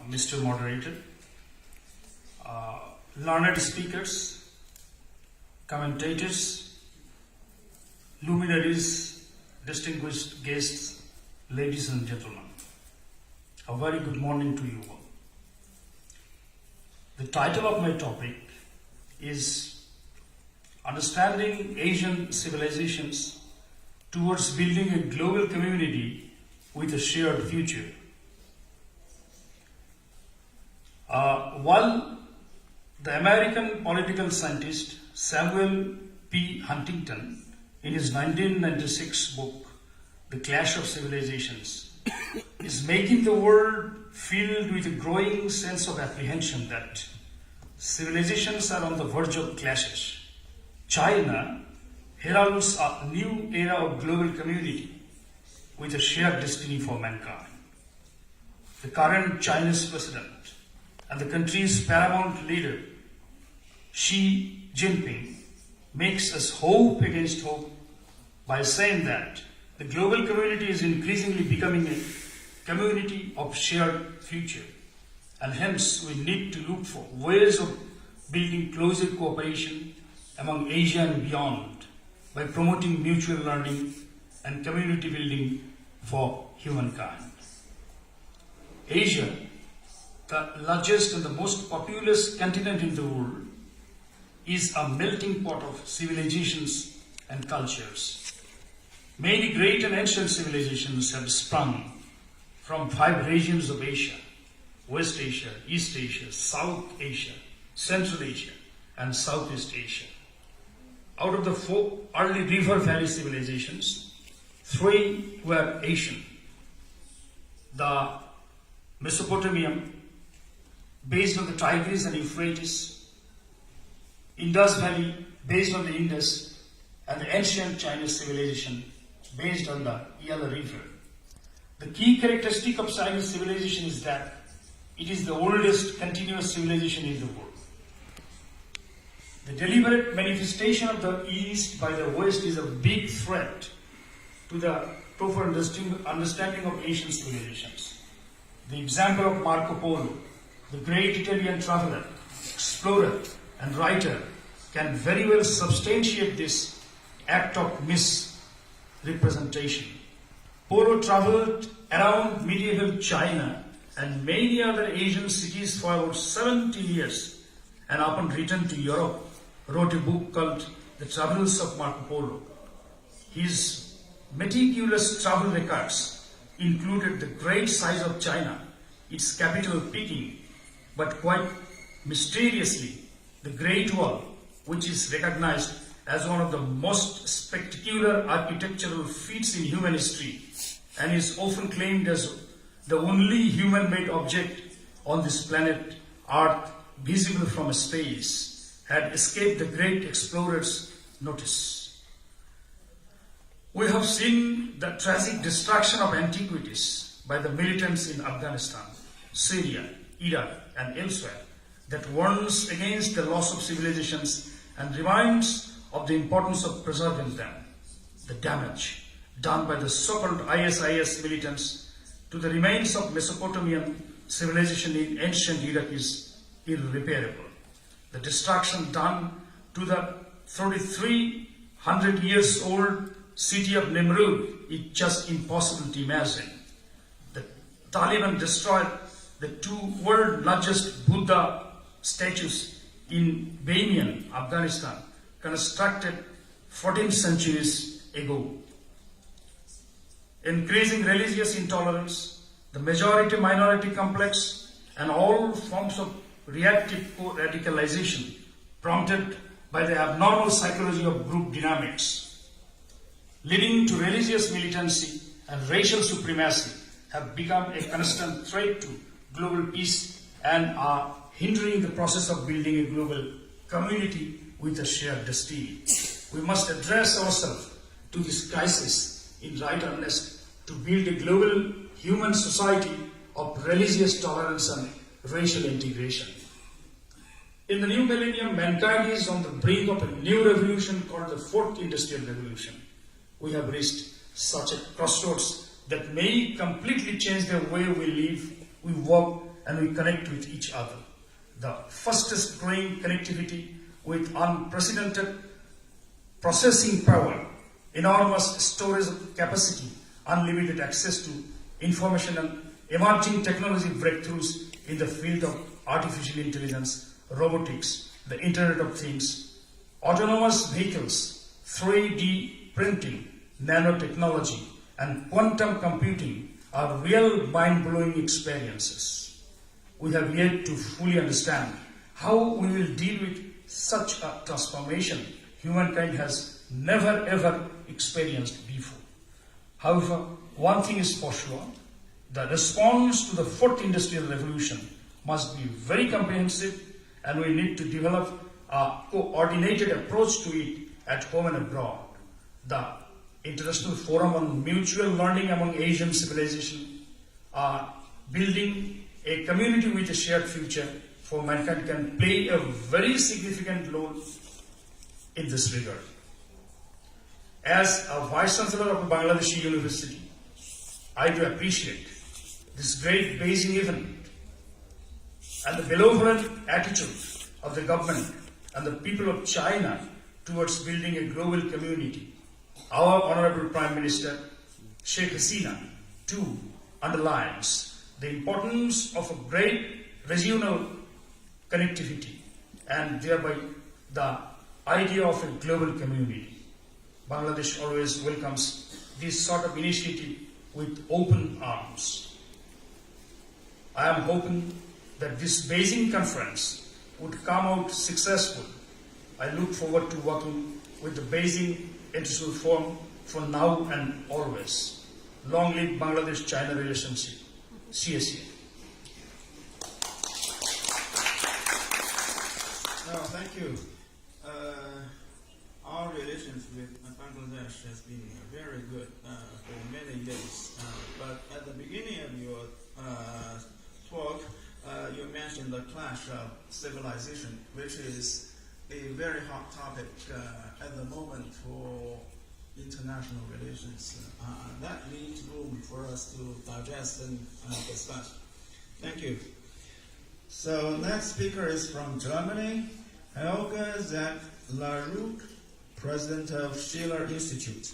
Mr. Moderator, learned speakers, commentators, luminaries, distinguished guests, ladies and gentlemen, a very good morning to you all. The title of my topic is Understanding Asian Civilizations Towards Building a Global Community with a Shared Future. While the American political scientist Samuel P. Huntington, in his 1996 book, The Clash of Civilizations, is making the world filled with a growing sense of apprehension that civilizations are on the verge of clashes, China heralds a new era of global community with a shared destiny for mankind. The current Chinese president and the country's paramount leader, Xi Jinping, makes us hope against hope by saying that the global community is increasingly becoming a community of shared future, and hence we need to look for ways of building closer cooperation among Asia and beyond by promoting mutual learning and community building for humankind. Asia, the largest and the most populous continent in the world, is a melting pot of civilizations and cultures. Many great and ancient civilizations have sprung from 5 regions of Asia: West Asia, East Asia, South Asia, Central Asia, and Southeast Asia. Out of the 4 early river valley civilizations, 3 were Asian: the Mesopotamian, based on the Tigris and Euphrates; Indus Valley, based on the Indus; and the ancient Chinese civilization, based on the Yellow River. The key characteristic of Chinese civilization is that it is the oldest continuous civilization in the world. The deliberate manifestation of the East by the West is a big threat to the proper understanding of Asian civilizations. The example of Marco Polo, the great Italian traveler, explorer, and writer, can very well substantiate this act of misrepresentation. Polo traveled around medieval China and many other Asian cities for about 70 years, and upon return to Europe, wrote a book called The Travels of Marco Polo. His meticulous travel records included the great size of China, its capital Peking, but quite mysteriously, the Great Wall, which is recognized as one of the most spectacular architectural feats in human history and is often claimed as the only human-made object on this planet Earth visible from space, had escaped the great explorer's notice. We have seen the tragic destruction of antiquities by the militants in Afghanistan, Syria, Iraq, and elsewhere that warns against the loss of civilizations and reminds of the importance of preserving them. The damage done by the so-called ISIS militants to the remains of Mesopotamian civilization in ancient Iraq is irreparable. The destruction done to the 3,300 years old city of Nimrud is just impossible to imagine. The Taliban destroyed the 2 world largest Buddha statues in Bamiyan, Afghanistan, constructed 14 centuries ago. Increasing religious intolerance, the majority-minority complex, and all forms of reactive radicalization prompted by the abnormal psychology of group dynamics, leading to religious militancy and racial supremacy, have become a constant threat to global peace and are hindering the process of building a global community with a shared destiny. We must address ourselves to this crisis in right earnest to build a global human society of religious tolerance and racial integration. In the new millennium, mankind is on the brink of a new revolution called the 4th Industrial Revolution. We have reached such a crossroads that may completely change the way we live, we work and we connect with each other. The fastest growing connectivity with unprecedented processing power, enormous storage capacity, unlimited access to information and emerging technology breakthroughs in the field of artificial intelligence, robotics, the Internet of Things, autonomous vehicles, 3D printing, nanotechnology, and quantum computing are real mind-blowing experiences. We have yet to fully understand how we will deal with such a transformation humankind has never ever experienced before. However, one thing is for sure, the response to the fourth industrial revolution must be very comprehensive, and we need to develop a coordinated approach to it at home and abroad. The International Forum on Mutual Learning among Asian Civilizations are building a community with a shared future for mankind can play a very significant role in this regard. As a Vice Chancellor of a Bangladeshi University, I do appreciate this great Beijing event and the benevolent attitude of the government and the people of China towards building a global community. Our Honorable Prime Minister, Sheikh Hasina, too, underlines the importance of a great regional connectivity and thereby the idea of a global community. Bangladesh always welcomes this sort of initiative with open arms. I am hoping that this Beijing conference would come out successful. I look forward to working with the Beijing International Forum for now and always. Long live Bangladesh-China relationship. CSA. Thank you. Our relations with Bangladesh has been very good for many years. But at the beginning of your talk, you mentioned the clash of civilization, which is a very hot topic at the moment for international relations. That leaves room for us to digest and discuss. Thank you. So next speaker is from Germany, Helge Zack-Larouk, President of Schiller Institute.